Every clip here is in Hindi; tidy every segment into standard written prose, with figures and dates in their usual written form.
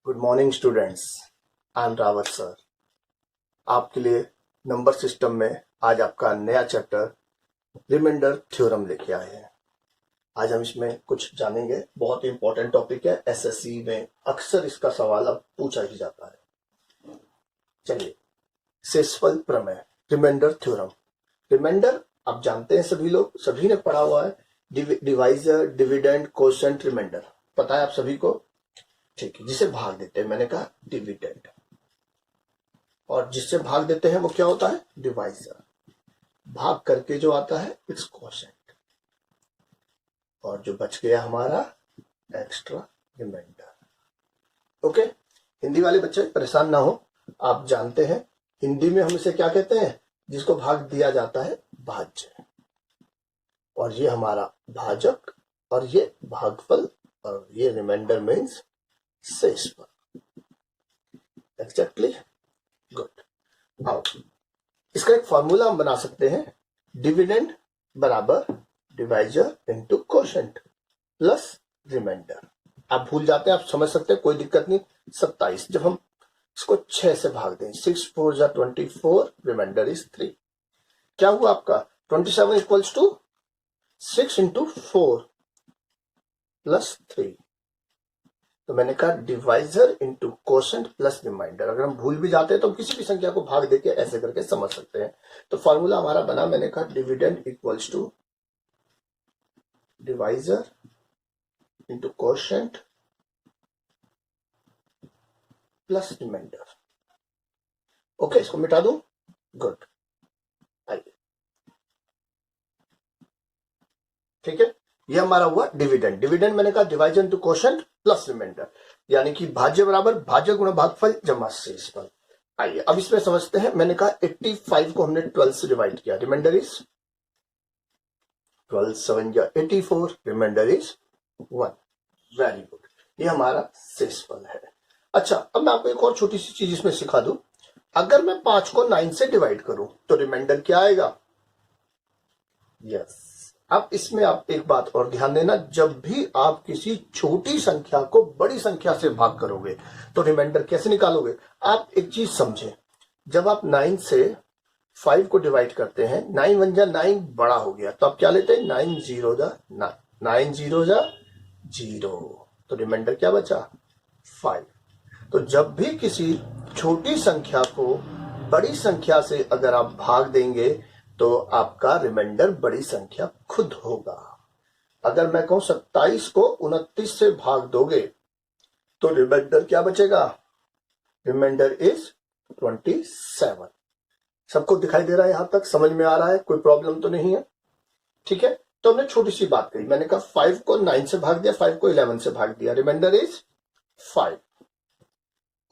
Good morning students, I am Rawat sir. आपके लिए नंबर सिस्टम में आज आपका नया चैप्टर रिमाइंडर थ्योरम लेके आए हैं। आज हम इसमें कुछ जानेंगे। बहुत ही इंपॉर्टेंट टॉपिक है, एसएससी में अक्सर इसका सवाल अब पूछा ही जाता है। चलिए, शेषफल प्रमेय, रिमाइंडर थ्योरम। रिमाइंडर आप जानते हैं, सभी लोग, सभी ने पढ़ा हुआ है। डिवाइजर, डिविडेंड, कोशेंट, रिमाइंडर पता है आप सभी को, ठीक है। जिसे भाग देते हैं, मैंने कहा डिविडेंड, और जिससे भाग देते हैं वो क्या होता है, डिवाइजर। भाग करके जो आता है इट्स कोशेंट, और जो बच गया हमारा एक्स्ट्रा रिमाइंडर। ओके, हिंदी वाले बच्चे परेशान ना हो, आप जानते हैं हिंदी में हम इसे क्या कहते हैं, जिसको भाग दिया जाता है भाज्य, और ये हमारा भाजक, और ये भागफल, और ये रिमाइंडर मीन्स शेषफल। Exactly, good. आओ, इसका एक फॉर्मूला हम बना सकते हैं, डिविडेंड बराबर divisor into quotient plus remainder. आप भूल जाते हैं, आप समझ सकते हैं, कोई दिक्कत नहीं। 27 जब हम इसको 6 से भाग दें, 6 4 जा 24, रिमाइंडर इज 3। क्या हुआ आपका 27 इक्वल्स टू 6 इंटू 4 प्लस 3। तो मैंने कहा divisor into quotient plus remainder. अगर हम भूल भी जाते हैं तो किसी भी संख्या को भाग देके ऐसे करके समझ सकते हैं। तो फॉर्मूला हमारा बना, मैंने कहा dividend equals to divisor into quotient plus remainder. Okay, इसको मिटा दूं, गुड। आइए, ठीक है, ये हमारा हुआ डिविडेंड। डिविडेंड मैंने कहा divisor into quotient plus remainder, यानी कि भाज्य बराबर भाज्य गुणा भागफल जमा शेषफल। आइए अब इसमें समझते हैं। मैंने कहा 85 को हमने 12 से डिवाइड किया, रिमाइंडर इज 12 7 या 84, रिमाइंडर इज 1। वेरी गुड, ये हमारा शेषफल है। अच्छा, अब मैं आपको एक और छोटी सी चीज इसमें सिखा दूं। अगर मैं 5 को 9 से डिवाइड करूं तो रिमाइंडर क्या आएगा, यस। अब इसमें आप एक बात और ध्यान देना, जब भी आप किसी छोटी संख्या को बड़ी संख्या से भाग करोगे तो रिमाइंडर कैसे निकालोगे। आप एक चीज समझें, जब आप 9 से 5 को डिवाइड करते हैं, 9 1 जा 9 बड़ा हो गया, तो आप क्या लेते हैं, 9 0 जा 9, 9 0 जा 0, तो रिमाइंडर क्या बचा, 5। तो जब भी किसी छोटी संख्या को बड़ी संख्या से अगर आप भाग देंगे तो आपका रिमाइंडर बड़ी संख्या खुद होगा। अगर मैं कहूं 27 को 29 से भाग दोगे तो रिमाइंडर क्या बचेगा, रिमाइंडर इज 27। सबको दिखाई दे रहा है, यहां तक समझ में आ रहा है, कोई प्रॉब्लम तो नहीं है, ठीक है। तो हमने छोटी सी बात कही, मैंने कहा 5 को 9 से भाग दिया, 5 को 11 से भाग दिया, रिमाइंडर इज 5।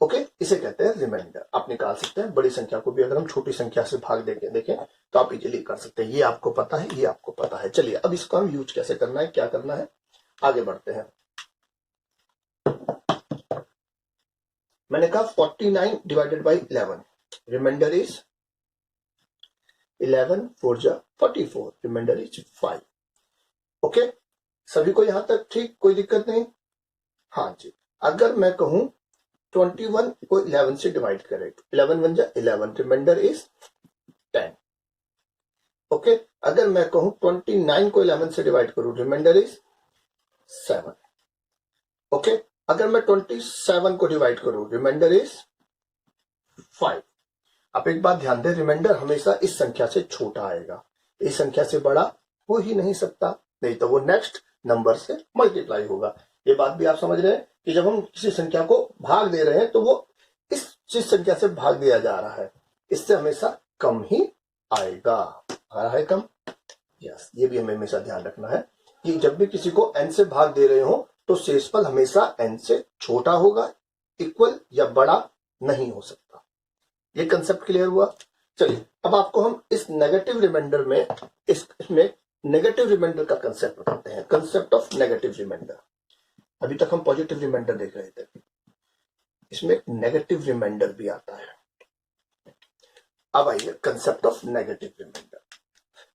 ओके, इसे कहते हैं रिमाइंडर। आप निकाल सकते हैं बड़ी संख्या को भी, अगर हम छोटी संख्या से भाग देके देखें तो आप इजीली कर सकते हैं। ये आपको पता है, ये आपको पता है। चलिए अब इसको हम यूज कैसे करना है, क्या करना है, आगे बढ़ते हैं। मैंने कहा 49 डिवाइडेड बाई 11, रिमाइंडर इज 11 4 जा 44, रिमाइंडर इज 5। ओके, सभी को यहां तक ठीक, कोई दिक्कत नहीं। हाँ जी, अगर मैं कहूं 21 को 11 से डिवाइड करें, 11 1 जा 11, रिमाइंडर इज 10। ओके, अगर मैं कहूं 29 को 11 से डिवाइड करूं, रिमाइंडर इज 7। ओके, अगर मैं 27 को डिवाइड करूं, रिमाइंडर इज 5। आप एक बात ध्यान दें, रिमाइंडर हमेशा इस संख्या से छोटा आएगा, इस संख्या से बड़ा हो ही नहीं सकता, नहीं तो वो नेक्स्ट नंबर से मल्टीप्लाई होगा। ये बात भी आप समझ रहे हैं कि जब हम किसी संख्या को भाग दे रहे हैं तो वो इस जिस संख्या से भाग दिया जा रहा है इससे हमेशा कम ही आएगा। आ रहा है कम, यस। ये भी हमें हमेशा ध्यान रखना है कि जब भी किसी को n से भाग दे रहे हो तो शेषफल हमेशा n से छोटा होगा, इक्वल या बड़ा नहीं हो सकता। ये कंसेप्ट क्लियर हुआ। चलिए अब आपको हम इस नेगेटिव रिमाइंडर में, इसमें नेगेटिव रिमाइंडर का कंसेप्ट बताते हैं, कंसेप्ट ऑफ नेगेटिव रिमाइंडर। अभी तक हम पॉजिटिव रिमाइंडर देख रहे थे, इसमें नेगेटिव रिमाइंडर भी आता है। अब आइए कंसेप्ट ऑफ नेगेटिव रिमाइंडर।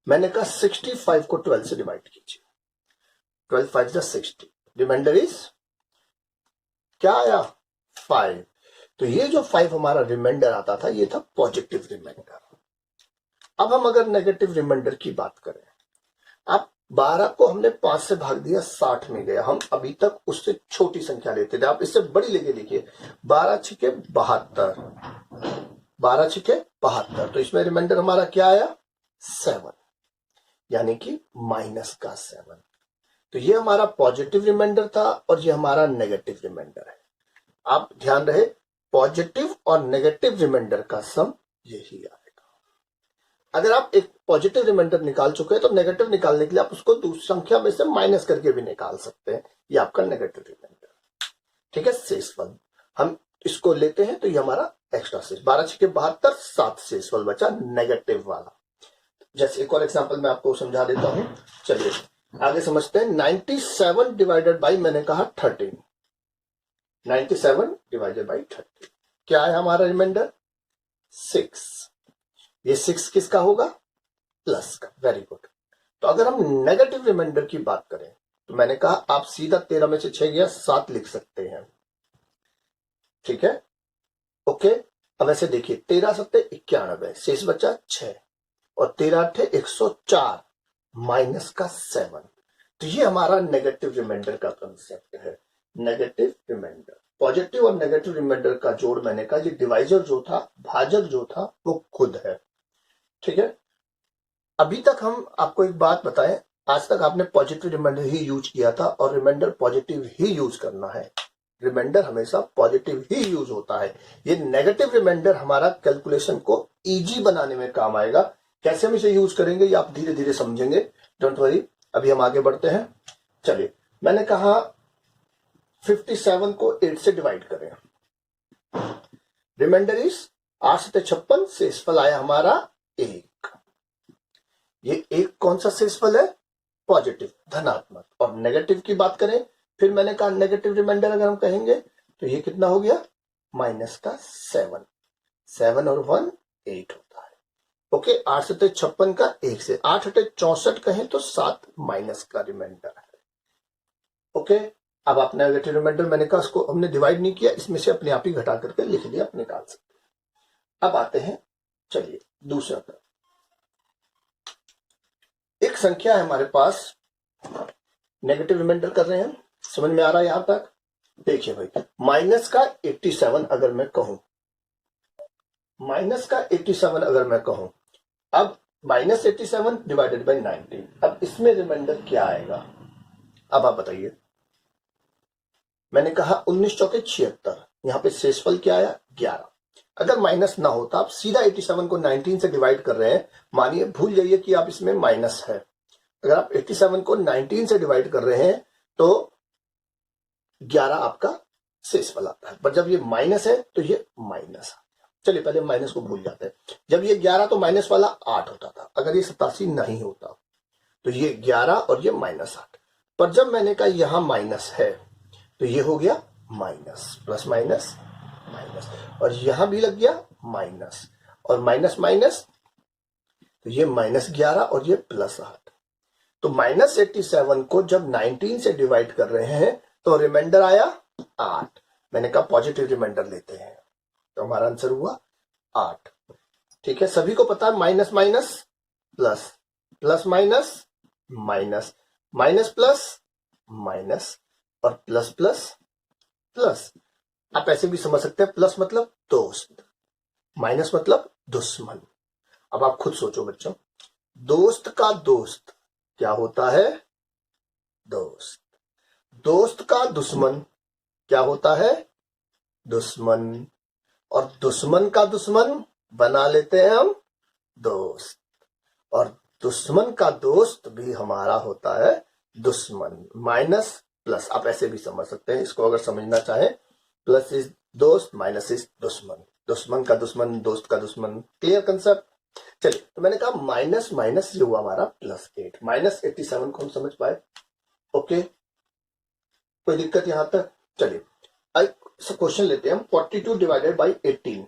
मैंने कहा 65 को 12 से डिवाइड कीजिए, 12 5 जा 60, रिमाइंडर इज क्या आया, 5। तो ये जो 5 हमारा रिमाइंडर आता था ये था पॉजिटिव रिमाइंडर। अब हम अगर नेगेटिव रिमाइंडर की बात करें, अब 12 को हमने 5 से भाग दिया, 60 में गया। हम अभी तक उससे छोटी संख्या लेते थे, आप इससे बड़ी लेके देखिए। 12 छिके 72, 12 छिके 72, तो इसमें रिमाइंडर हमारा क्या आया 7, यानी कि माइनस का 7। तो ये हमारा पॉजिटिव रिमाइंडर था और ये हमारा नेगेटिव रिमाइंडर है। आप ध्यान रहे, पॉजिटिव और नेगेटिव रिमाइंडर का सम यही आएगा। अगर आप एक पॉजिटिव रिमाइंडर निकाल चुके हैं तो नेगेटिव निकालने के लिए आप उसको दूसरी संख्या में से माइनस करके भी निकाल सकते हैं। ये आपका नेगेटिव रिमाइंडर, ठीक है। शेषफल हम इसको लेते हैं तो ये हमारा एक्स्ट्रा शेष, 12 छिके 72, 7 शेषफल बचा नेगेटिव वाला। जैसे एक और एग्जांपल मैं आपको समझा देता हूं, चलिए आगे समझते हैं। 97 डिवाइडेड बाई, मैंने कहा 13, 97 डिवाइडेड बाई 13, क्या है हमारा रिमाइंडर 6। ये 6 किसका होगा प्लस का, वेरी गुड। तो अगर हम नेगेटिव रिमाइंडर की बात करें तो मैंने कहा आप सीधा 13 में से 6 गया 7 लिख सकते हैं, ठीक है, ओके। अब ऐसे देखिए 13 7 91, शेष बचा 6 और 13 8 104 माइनस का 7। तो ये हमारा नेगेटिव रिमाइंडर का कंसेप्ट है। नेगेटिव रिमाइंडर, पॉजिटिव और नेगेटिव रिमाइंडर का जोड़, मैंने कहा ये डिवाइजर जो था, भाजक जो था वो खुद है, ठीक है। अभी तक हम आपको एक बात बताएं, आज तक आपने पॉजिटिव रिमाइंडर ही यूज किया था और रिमाइंडर पॉजिटिव ही यूज करना है। रिमाइंडर हमेशा पॉजिटिव ही यूज होता है। ये नेगेटिव रिमाइंडर हमारा कैलकुलेशन को इजी बनाने में काम आएगा। कैसे हम इसे यूज करेंगे ये आप धीरे धीरे समझेंगे, डोंट वरी। अभी हम आगे बढ़ते हैं। चलिए, मैंने कहा 57 को 8 से डिवाइड करें। रिमाइंडर इज 8 से 56, शेषफल आया हमारा 1। ये 1 कौन सा शेषफल है पॉजिटिव, धनात्मक। और नेगेटिव की बात करें, फिर मैंने कहा नेगेटिव रिमाइंडर अगर हम कहेंगे तो ये कितना हो गया माइनस का 7। 7 और 1 8 होता है, ओके। 8 से 56 का 1 से 8 हटे 64 कहें तो 7 माइनस का रिमाइंडर है, ओके। अब आप नेगेटिव रिमाइंडर, मैंने कहा उसको हमने डिवाइड नहीं किया, इसमें से अपने आप ही घटा करके लिख दिया, आप निकाल सकते हैं। अब आते हैं, चलिए दूसरा तरफ। एक संख्या है हमारे पास, नेगेटिव रिमाइंडर कर रहे हैं, समझ में आ रहा है यहां तक? देखिए भाई, माइनस का 87 अगर मैं कहूं, माइनस का 87 अगर मैं कहूं, अब माइनस 87 डिवाइडेड बाई 90, अब इसमें रिमाइंडर क्या आएगा? अब आप बताइए। मैंने कहा 19 चौके 76, यहां पे शेषफल क्या आया 11। अगर माइनस ना होता, आप सीधा 87 को 19 से डिवाइड कर रहे हैं, मानिए भूल जाइए कि आप इसमें माइनस है। अगर आप 87 को 19 से डिवाइड कर रहे हैं तो 11 आपका शेषफल आता है, पर जब ये माइनस है तो ये माइनस आ गया। चलिए पहले माइनस को भूल जाते हैं। जब ये 11 तो माइनस वाला 8 होता था, अगर ये 87 नहीं होता तो ये 11 और ये माइनस 8, पर जब मैंने कहा यहां माइनस है तो ये हो गया माइनस, प्लस माइनस माइनस, और यहां भी लग गया माइनस, और माइनस माइनस तो ये माइनस 11 और ये प्लस 8। तो माइनस 87 को जब 19 से डिवाइड कर रहे हैं तो रिमाइंडर आया 8। मैंने कहा पॉजिटिव रिमाइंडर लेते हैं, तो हमारा आंसर हुआ 8, ठीक है। सभी को पता है minus minus plus, plus minus minus, minus plus minus, और प्लस प्लस प्लस। आप ऐसे भी समझ सकते हैं, प्लस मतलब दोस्त, माइनस मतलब दुश्मन। अब आप खुद सोचो बच्चों, दोस्त का दोस्त क्या होता है दोस्त, दोस्त का दुश्मन क्या होता है दुश्मन, और दुश्मन का दुश्मन बना लेते हैं हम दोस्त, और दुश्मन का दोस्त भी हमारा होता है दुश्मन। माइनस प्लस, आप ऐसे भी समझ सकते हैं इसको, अगर समझना चाहे, प्लस इज दोस्त, माइनस इज दुश्मन, दुश्मन का दुश्मन, दोस्त का दुश्मन। Clear concept? चलिए, तो मैंने कहा माइनस माइनस ये हुआ हमारा प्लस 8, माइनस 87 को हम समझ पाए, ओके, कोई दिक्कत यहां तक? चलिए क्वेश्चन लेते हैं हम, 42 डिवाइडेड बाई 18।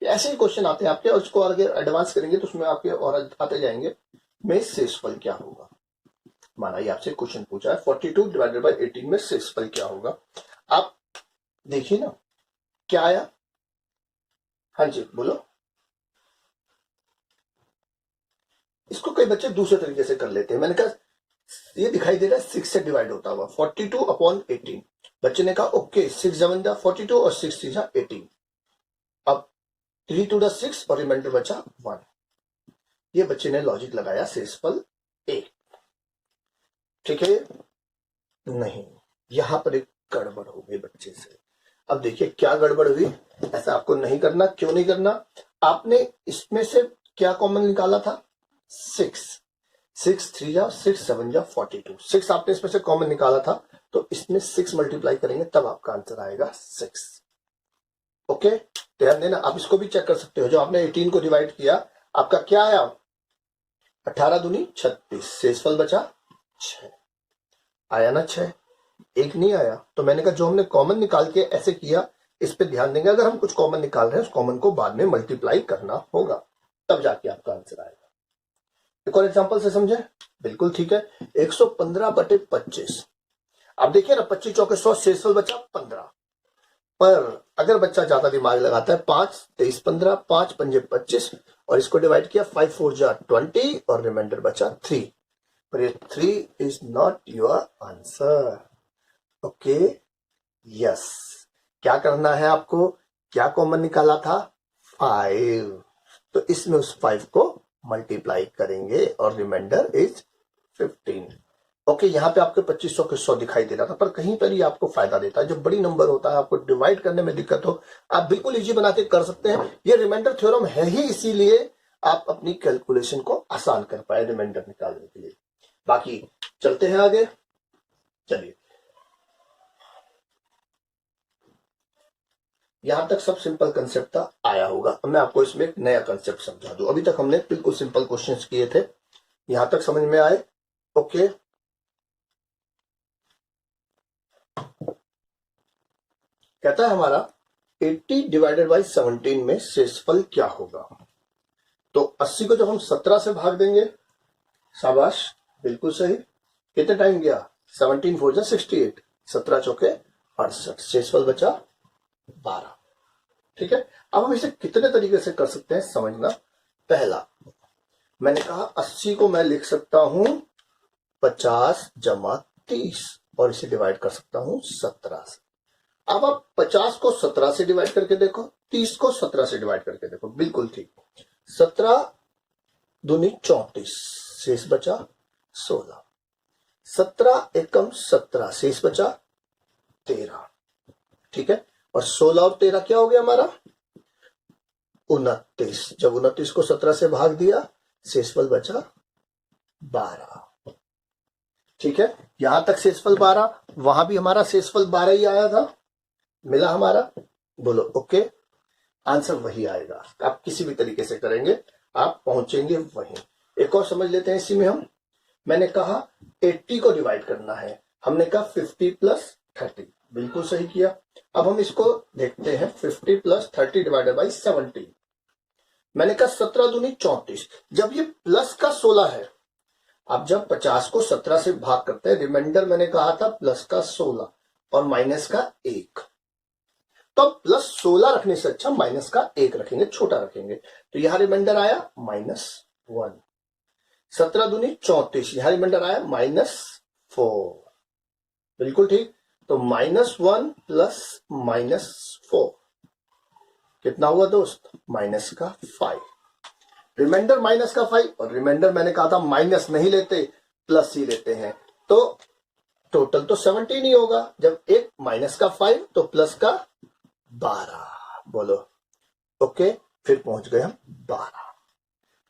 ऐसे ही क्वेश्चन आते हैं आपके, और उसको आगे एडवांस करेंगे तो उसमें आपके और आते जाएंगे। में शेषफल क्या होगा? माना ये आपसे क्वेश्चन पूछा है 42 डिवाइडेड बाई 18 में शेषफल क्या होगा। आप देखिए ना, क्या आया? हाँ जी बोलो। इसको कई बच्चे दूसरे तरीके से कर लेते हैं। मैंने कहा ये दिखाई दे रहा है 6 से डिवाइड होता हुआ, 42/18। बच्चे ने कहा ओके 6 7 जा 42 और 6 3 जा 18। अब 3 2 6 और रिमाइंडर बचा 1। ये बच्चे ने लॉजिक लगाया शेषफल 1। ठीक है? नहीं, यहां पर एक गड़बड़ हो गई बच्चे से। अब देखिए क्या गड़बड़ हुई। ऐसा आपको नहीं करना। क्यों नहीं करना? आपने इसमें से क्या कॉमन निकाला था? 6। 6 3 जा 6 7 जा 42। 6 आपने इसमें से कॉमन निकाला था, तो इसमें 6 मल्टीप्लाई करेंगे तब आपका आंसर आएगा 6। ओके, ध्यान देना। आप इसको भी चेक कर सकते हो। जो आपने 18 को डिवाइड किया, आपका क्या आया? 18 दूनी 36, शेषफल बचा 6। आया ना 6? एक नहीं आया। तो मैंने कहा जो हमने कॉमन निकाल के ऐसे किया, इस पे ध्यान देंगे। अगर हम कुछ कॉमन निकाल रहे हैं, उस कॉमन को बाद में मल्टीप्लाई करना होगा, तब जाके आपका आंसर आएगा। एक और एग्जांपल से समझे? बिल्कुल ठीक है। 115/25। अब देखिए ना, 25 चौके 100, शेषफल बचा 15। पर अगर बच्चा ज्यादा दिमाग लगाता है, 5 23 15, 5 पंजे 25, और इसको डिवाइड किया, 5 4 जा 20 और रिमाइंडर बचा 3। पर ये 3 is not your answer. Okay, yes. क्या करना है आपको? क्या कॉमन निकाला था? 5। तो इसमें उस 5 को मल्टीप्लाई करेंगे और रिमाइंडर इज 15। ओके, यहाँ पे आपके 2500 के 100 दिखाई दे रहा था, पर कहीं पर ही आपको फायदा देता है। जब बड़ी नंबर होता है, आपको डिवाइड करने में दिक्कत हो, आप बिल्कुल इजी बना के कर सकते हैं। ये रिमाइंडर थ्योरम है ही इसीलिए आप अपनी कैलकुलेशन को आसान कर पाए रिमाइंडर निकालने के लिए। बाकी चलते हैं आगे। चलिए, यहां तक सब सिंपल कंसेप्ट था, आया होगा। अब मैं आपको इसमें एक नया कंसेप्ट समझा दूं। अभी तक हमने बिल्कुल सिंपल क्वेश्चंस किए थे, यहां तक समझ में आए? ओके, कहता है हमारा 80 डिवाइडेड बाई 17 में शेषफल क्या होगा? तो 80 को जब हम 17 से भाग देंगे, शाबाश, बिल्कुल सही। कितने टाइम गया? 17 4 जा 68, 17 चौके 68, शेषफल बचा 12। ठीक है, अब हम इसे कितने तरीके से कर सकते हैं समझना। पहला, मैंने कहा 80 को मैं लिख सकता हूं 50 जमा 30 और इसे डिवाइड कर सकता हूं 17 से। अब आप 50 को 17 से डिवाइड करके देखो, 30 को 17 से डिवाइड करके देखो, बिल्कुल ठीक। 17 दूनी 34, शेष बचा 16। 17 एकम 17, शेष बचा 13। ठीक है, और 16 और 13 क्या हो गया हमारा? 29। जब 29 को 17 से भाग दिया, शेषफल बचा 12। ठीक है, यहां तक शेषफल 12, वहां भी हमारा शेषफल 12 ही आया था, मिला हमारा। बोलो ओके, आंसर वही आएगा। आप किसी भी तरीके से करेंगे, आप पहुंचेंगे वहीं। एक और समझ लेते हैं इसी में हम। मैंने कहा 80 को डिवाइड करना है, हमने कहा 50 प्लस 30, बिल्कुल सही किया। अब हम इसको देखते हैं, 50 प्लस 30 डिवाइडेड बाई 17। मैंने कहा 17 दूनी 34। जब ये प्लस का 16 है, अब जब 50 को 17 से भाग करते हैं, रिमाइंडर मैंने कहा था प्लस का 16 और माइनस का 1, तो अब प्लस 16 रखने से अच्छा माइनस का 1 रखेंगे, छोटा रखेंगे। तो यहां रिमाइंडर आया -1। 17 दूनी 34, यहां रिमाइंडर आया -4, बिल्कुल ठीक। तो -1 प्लस -4 कितना हुआ दोस्त? माइनस का 5। रिमाइंडर माइनस का 5, और रिमाइंडर मैंने कहा था माइनस नहीं लेते, प्लस ही लेते हैं। तो टोटल तो 17 ही होगा। जब एक माइनस का 5 तो प्लस का 12। बोलो ओके, फिर पहुंच गए हम 12।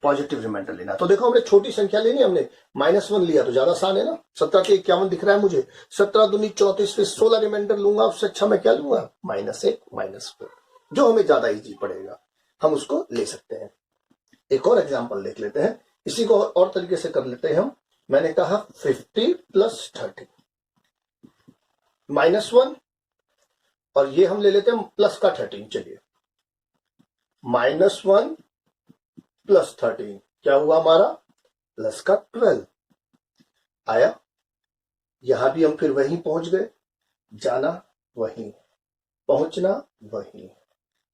पॉजिटिव रिमाइंडर लेना। तो देखो, हमने छोटी संख्या लेनी, हमने -1 लिया तो ज्यादा आसान है ना। 17 के 51 दिख रहा है मुझे, 17 दूनी 34, फिर 16 रिमाइंडर लूंगा, उससे अच्छा मैं क्या लूंगा? -1 -4, जो हमें ज्यादा इजी पड़ेगा, हम उसको ले सकते हैं। एक और एग्जांपल देख लेते हैं, इसी को और तरीके से कर लेते हैं हम। मैंने कहा 50 प्लस 30, -1, और ये हम ले लेते हैं प्लस का 13। चलिए, -1 प्लस 13 क्या हुआ हमारा? प्लस का 12 आया। यहां भी हम फिर वहीं पहुंच गए, जाना वहीं। पहुंचना वही है।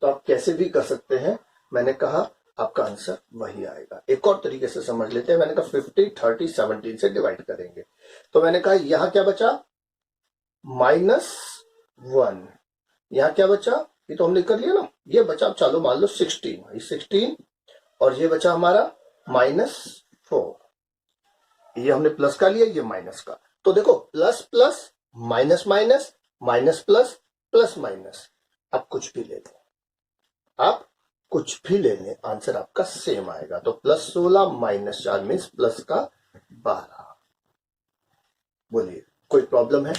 तो आप कैसे भी कर सकते हैं, मैंने कहा आपका आंसर वही आएगा। एक और तरीके से समझ लेते हैं, मैंने कहा 50, 30, 17 से डिवाइड करेंगे। तो मैंने कहा यहां क्या बचा, -1। यहां क्या बचा, ये तो हमने कर लिया ना, ये बचा, अब चलो मान लो 16, और ये बचा हमारा -4। ये हमने प्लस का लिया, ये माइनस का। तो देखो plus plus minus minus minus plus plus minus, आप कुछ भी ले लें, आप कुछ भी ले लें, आंसर आपका सेम आएगा। तो +16 -4 मीन्स प्लस का 12। बोलिए कोई प्रॉब्लम है?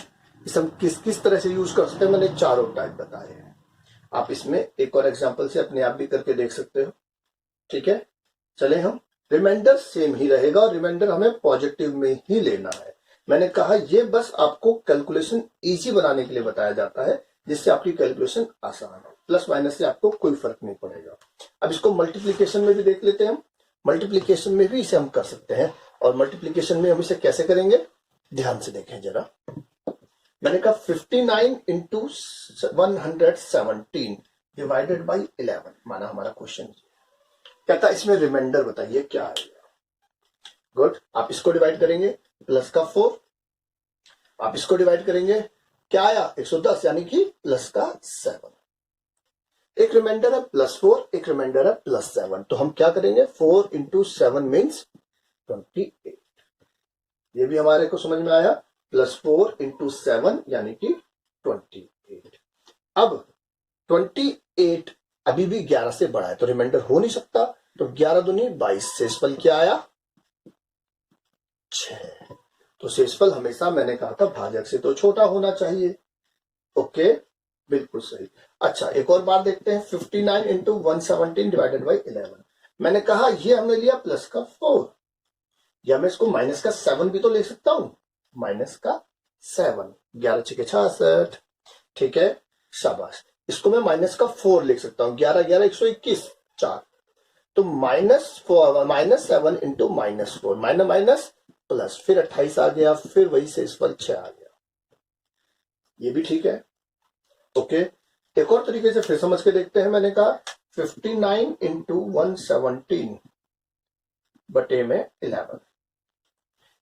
इस हम किस किस तरह से यूज कर सकते हैं, मैंने चारों टाइप बताए हैं। आप इसमें एक और एग्जांपल से अपने आप भी करके देख सकते हो। ठीक है, चले हम, रिमाइंडर सेम ही रहेगा और रिमाइंडर हमें पॉजिटिव में ही लेना है। मैंने कहा ये बस आपको कैलकुलेशन इजी बनाने के लिए बताया जाता है, जिससे आपकी कैलकुलेशन आसान हो। प्लस माइनस से आपको कोई फर्क नहीं पड़ेगा। अब इसको मल्टीप्लीकेशन में भी देख लेते हैं हम। मल्टीप्लीकेशन में भी इसे हम कर सकते हैं, और मल्टीप्लीकेशन में हम इसे कैसे करेंगे, ध्यान से देखें जरा। मैंने कहा 59 इंटू 117 डिवाइडेड बाई 11, माना हमारा क्वेश्चन कहता है इसमें रिमाइंडर बताइए क्या आएगा। गुड, आप इसको डिवाइड करेंगे प्लस का 4, आप इसको डिवाइड करेंगे, क्या आया 110, यानी कि प्लस का 7। एक रिमाइंडर है +4, एक रिमाइंडर है +7। तो हम क्या करेंगे, 4 इंटू 7 मीन्स 28। ये भी हमारे को समझ में आया, +4 इंटू 7 यानी कि 28। अब 28 अभी भी 11 से बड़ा है, तो रिमाइंडर हो नहीं सकता। तो 11 दूनी 22, शेषफल क्या आया 6। तो शेषफल हमेशा मैंने कहा था भाजक से तो छोटा होना चाहिए। ओके, बिल्कुल सही। अच्छा एक और बात देखते हैं, 59 इंटू 117 डिवाइडेड बाई 11। मैंने कहा ये हमने लिया प्लस का 4, या मैं इसको माइनस का 7 भी तो ले सकता हूं, माइनस का 7, 11 6 66। ठीक है, शाबाश। इसको मैं माइनस का 4 लिख सकता हूं, 11 11 121 4। तो -7 इंटू -4, माइनस माइनस प्लस, फिर 28 आ गया, फिर वही शेषफल 6 आ गया। ये भी ठीक है। ओके, एक और तरीके से फिर समझ के देखते हैं। मैंने कहा 59 इंटू 117 बटे में 11।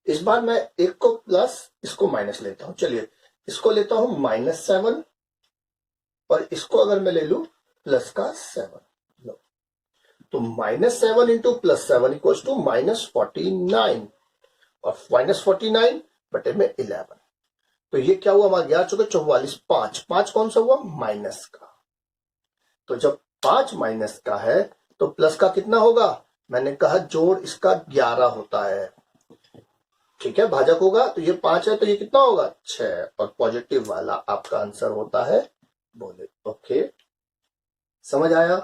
इस बार मैं एक को प्लस, इसको माइनस लेता हूं। चलिए इसको लेता हूं -7, और इसको अगर मैं ले लू प्लस का 7, लो तो -7 इंटू +7 इक्वल्स टू -49, और -49 बटे में 11। तो ये क्या हुआ हमारा, 11 चौके 44, 5 कौन सा हुआ, माइनस का। तो जब 5 माइनस का है तो प्लस का कितना होगा, मैंने कहा जोड़ इसका 11 होता है। ठीक है, भाजक होगा, तो ये 5 है तो ये कितना होगा 6, और पॉजिटिव वाला आपका आंसर होता है बोले। ओके, समझ आया?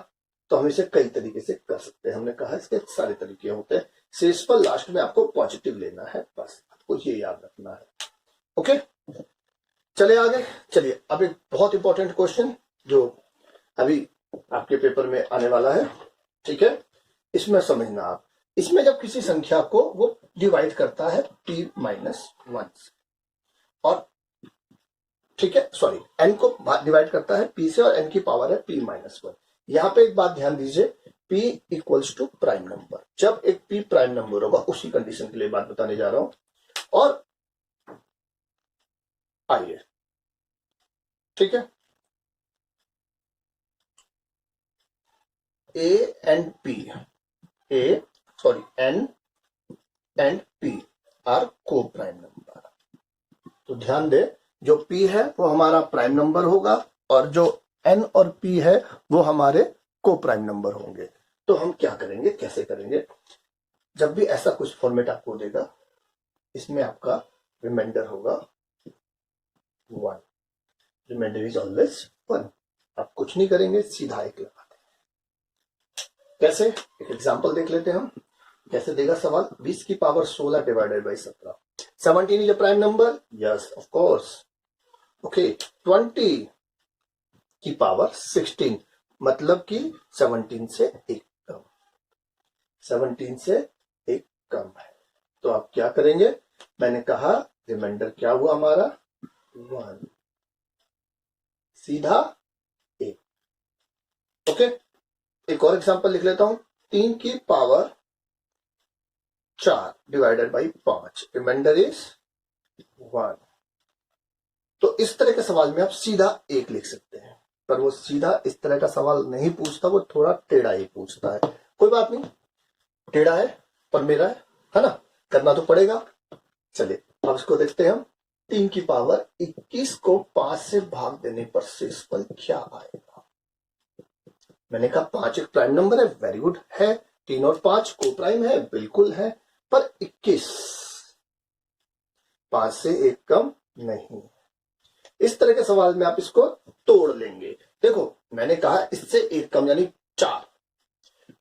तो हम इसे कई तरीके से कर सकते हैं, हमने कहा इसके सारे तरीके होते हैं। शेषफल लास्ट में आपको पॉजिटिव लेना है, बस आपको ये याद रखना है। ओके, चले आगे। चलिए अब एक बहुत इंपॉर्टेंट क्वेश्चन जो अभी आपके पेपर में आने वाला है। ठीक है, इसमें समझना आप, इसमें जब किसी संख्या को वो डिवाइड करता है p-1, और ठीक है सॉरी n को डिवाइड करता है p से, और n की पावर है p-1। यहां पे एक बात ध्यान दीजिए, p equals to prime number. जब एक p प्राइम नंबर होगा, उसी कंडीशन के लिए बात बताने जा रहा हूं। और आइए, ठीक है, n एंड p आर को प्राइम नंबर। तो ध्यान दे, जो p है वो हमारा प्राइम नंबर होगा, और जो n और p है वो हमारे को प्राइम नंबर होंगे। तो हम क्या करेंगे, कैसे करेंगे, जब भी ऐसा कुछ फॉर्मेट आपको देगा, इसमें आपका रिमाइंडर होगा 1, रिमाइंडर इज ऑलवेज 1। आप कुछ नहीं करेंगे, सीधा एक लगा देंगे। कैसे, एक एग्जांपल देख लेते हैं हम, कैसे देगा सवाल। 20 की power 16 divided by 17, 17 is a prime number, yes of course. Okay, 20 की पावर 16, मतलब कि 17 से एक कम, 17 से एक कम है। तो आप क्या करेंगे, मैंने कहा रिमाइंडर क्या हुआ हमारा 1, सीधा ओके, एक और एग्जांपल लिख लेता हूं, 3 की power 4 divided by 5, remainder is 1। तो इस तरह के सवाल में आप सीधा 1 लिख सकते हैं, पर वो सीधा इस तरह का सवाल नहीं पूछता, वो थोड़ा टेढ़ा ही पूछता है। कोई बात नहीं, टेढ़ा है पर मेरा है ना, करना तो पड़ेगा। चलिए अब इसको देखते हैं हम। 3 की पावर 21 को 5 से भाग देने पर शेषफल क्या आएगा? मैंने कहा 5 एक प्राइम नंबर है, वेरी गुड है। 3 और 5 को प्राइम है, बिल्कुल है, पर 21 5 से 1 कम नहीं। इस तरह के सवाल में आप इसको तोड़ लेंगे। देखो मैंने कहा इससे 1 कम यानी 4।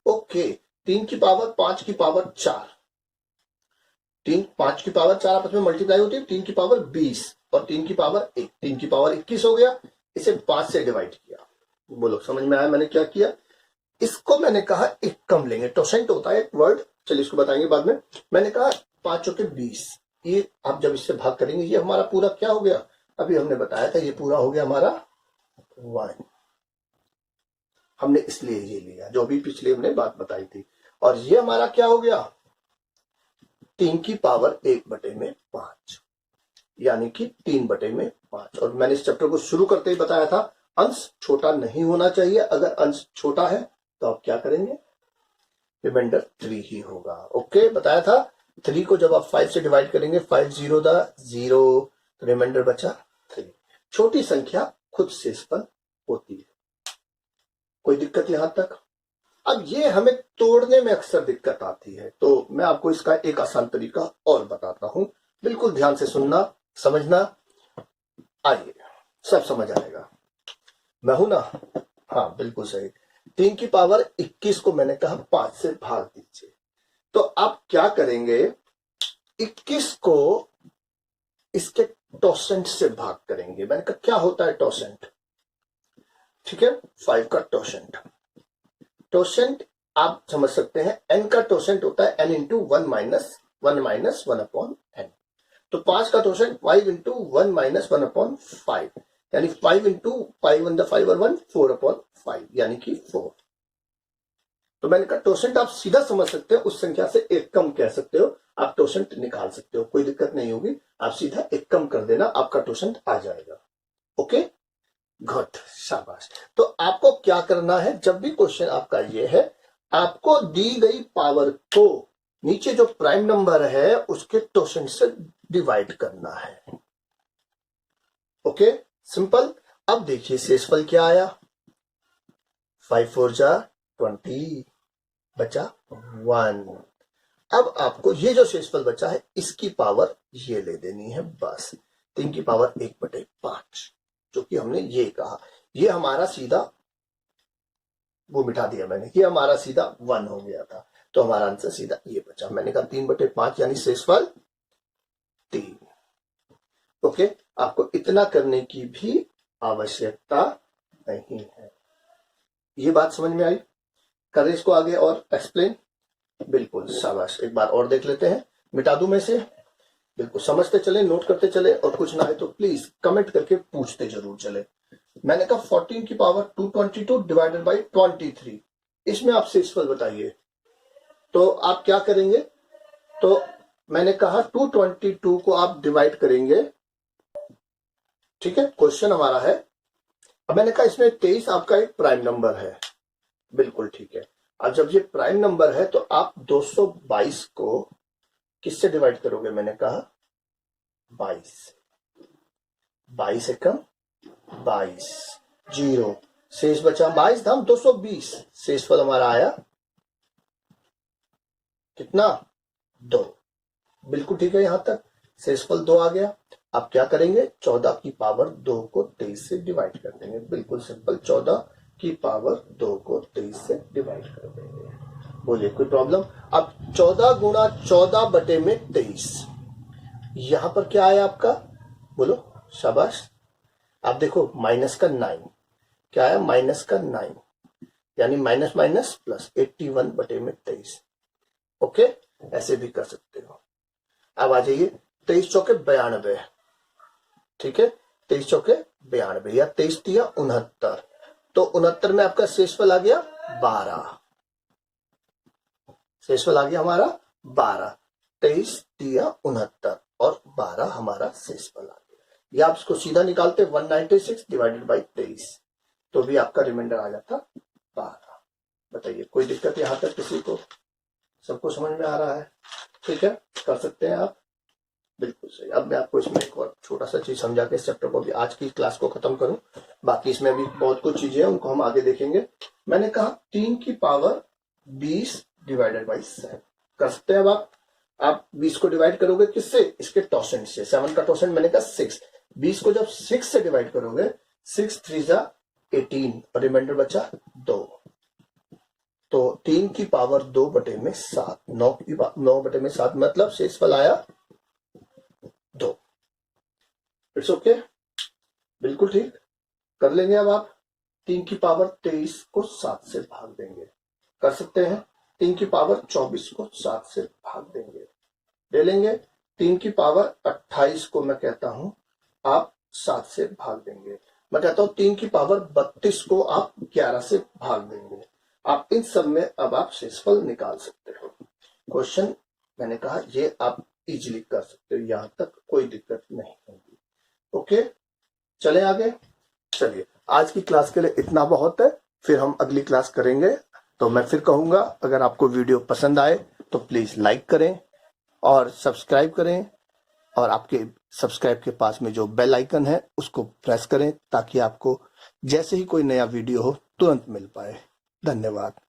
ओके, 3 की पावर 5 की पावर 4, 5 की पावर 4 आपस में मल्टीप्लाई होती है, 3 की पावर 20 और 3 की पावर 1, 3 की पावर 21 हो गया। इसे 5 से डिवाइड किया। बोलो समझ में आया मैंने क्या किया? इसको मैंने कहा 1 कम लेंगे, टोसेंट होता है एक वर्ड, चलिए इसको बताएंगे बाद में। मैंने कहा 5 चौके 20, ये आप जब इससे भाग करेंगे ये हमारा पूरा क्या हो गया? अभी हमने बताया था ये पूरा हो गया हमारा 1। हमने इसलिए ये लिया जो अभी पिछले हमने बात बताई थी। और ये हमारा क्या हो गया? 3 की पावर 1/5 यानी कि 3/5। और मैंने इस चैप्टर को शुरू करते ही बताया था अंश छोटा नहीं होना चाहिए। अगर अंश छोटा है तो आप क्या करेंगे? रिमाइंडर 3 ही होगा। ओके, बताया था 3 को जब आप 5 से डिवाइड करेंगे, 5 0 0, तो रिमाइंडर बचा 3। छोटी संख्या खुद शेषफल होती है। कोई दिक्कत यहां तक? अब ये हमें तोड़ने में अक्सर दिक्कत आती है, तो मैं आपको इसका एक आसान तरीका और बताता हूं। बिल्कुल ध्यान से सुनना, समझना। आइए, सब समझ आएगा। मैं हूं ना? हाँ बिल्कुल सही। 3 की पावर 21 को मैंने कहा 5 से भाग दीजिए। तो आप क्या करेंगे? 21 को इसके टोसेंट से भाग करेंगे। मैंने कहा क्या होता है टोसेंट? ठीक है, 5 का टोसेंट। टोसेंट आप समझ सकते हैं, n का टोसेंट होता है n into 1 minus 1 upon n। तो 5 का टोसेंट 5 इंटू 1 माइनस 1 अपॉन 5, यानी 5 इंटू 5 1 5 और 1 4 अपॉन 5 यानी कि 4। तो मैंने कहा टोसेंट आप सीधा समझ सकते हो, उस संख्या से 1 कम कह सकते हो, आप टोसेंट निकाल सकते हो, कोई दिक्कत नहीं होगी। आप सीधा 1 कम कर देना, आपका टोसेंट आ जाएगा। ओके गुड, शाबाश। तो आपको क्या करना है? जब भी क्वेश्चन आपका ये है, आपको दी गई पावर को नीचे जो प्राइम नंबर है उसके टोसेंट से डिवाइड करना है। Okay, simple. अब देखिए शेषफल क्या आया? 5 4 जा 20, बचा 1। अब आपको ये जो शेषफल बचा है इसकी पावर ये ले देनी है बस। 3 की पावर 1/5, जो कि हमने ये कहा, ये हमारा सीधा वो मिटा दिया मैंने, ये हमारा सीधा 1 हो गया था, तो हमारा आंसर सीधा ये बचा। मैंने कहा 3/5 यानी शेषफल 3। ओके, आपको इतना करने की भी आवश्यकता नहीं है। ये बात समझ में आई? करें इसको आगे और एक्सप्लेन? बिल्कुल, शाबाश। एक बार और देख लेते हैं, मिटा दूं मैं से? बिल्कुल, समझते चले, नोट करते चले, और कुछ ना है तो प्लीज कमेंट करके पूछते जरूर चले। मैंने कहा 14 की पावर 222 डिवाइडेड बाई 23, इसमें आप शेषफल बताइए। तो आप क्या करेंगे? तो मैंने कहा 222 को आप डिवाइड करेंगे, ठीक है, क्वेश्चन हमारा है। अब मैंने कहा इसमें 23 आपका एक प्राइम नंबर है, बिल्कुल ठीक है। अब जब ये प्राइम नंबर है तो आप 222 को किससे डिवाइड करोगे? मैंने कहा 22, 22 एकम 22, 0, शेष बचा 22 धाम 220, शेषफल हमारा आया कितना? 2। बिल्कुल ठीक है, यहां तक शेषफल 2 आ गया। आप क्या करेंगे? 14 की पावर 2 को 23 से डिवाइड कर देंगे। बिल्कुल सिंपल, 14 की पावर 2 को 23 से डिवाइड कर देंगे। बोलिए कोई प्रॉब्लम? अब 14 गुणा 14/23, यहां पर क्या आया आपका? बोलो, शाबाश। आप देखो माइनस का 9, क्या आया? माइनस का 9, यानी माइनस माइनस प्लस 81/23। ओके, ऐसे भी कर सकते हो। अब आ जाइए 23 चौके 92, ठीक है, 23 चौके 92 या 23 तिया 69, तो 69 में आपका शेषफल आ गया 12, शेषफल आ गया हमारा 12, 23 दिया 69 और 12 हमारा शेषफल आ गया। या आप इसको सीधा निकालते 196 डिवाइडेड बाई 23, तो भी आपका रिमाइंडर आ जाता 12। बताइए कोई दिक्कत यहां तक किसी को? सबको समझ में आ रहा है? ठीक है, कर सकते हैं आप, बिल्कुल सही। अब मैं आपको इसमें एक और छोटा सा चीज समझा के इस चैप्टर को भी आज की क्लास को खत्म करूं। बाकी इसमें भी बहुत कुछ चीजें हैं, उनको हम आगे देखेंगे। मैंने कहा 3 की पावर 20 डिवाइडेड बाई 7 कर सकते हैं। अब आप 20 को डिवाइड करोगे किससे? इसके टॉसेंट से। 7 का टॉसेंट मैंने कहा 6। 20 को जब 6 से डिवाइड करोगे 6 3 जा 18 और रिमाइंडर बचा 2। तो 3 की पावर 2 बटे में 7, 9 बटे में 7 मतलब शेषफल आया 2। इट्स ओके, बिल्कुल ठीक, कर लेंगे। अब आप 3 की पावर 23 को 7 से भाग देंगे, कर सकते हैं। 3 की पावर 24 को 7 से भाग देंगे, ले लेंगे। 3 की पावर 28 को मैं कहता हूं आप 7 से भाग देंगे। मैं कहता हूं 3 की पावर 32 को आप 11 से भाग देंगे। आप इन सब में अब आप शेषफल निकाल सकते हो। क्वेश्चन मैंने कहा ये आप इजीली कर सकते हो, यहां तक कोई दिक्कत नहीं होगी। ओके, चले आगे। चलिए, आज की क्लास के लिए इतना बहुत है, फिर हम अगली क्लास करेंगे। तो मैं फिर कहूंगा, अगर आपको वीडियो पसंद आए तो प्लीज लाइक करें और सब्सक्राइब करें, और आपके सब्सक्राइब के पास में जो बेल आइकन है उसको प्रेस करें, ताकि आपको जैसे ही कोई नया वीडियो हो तुरंत मिल पाए। धन्यवाद।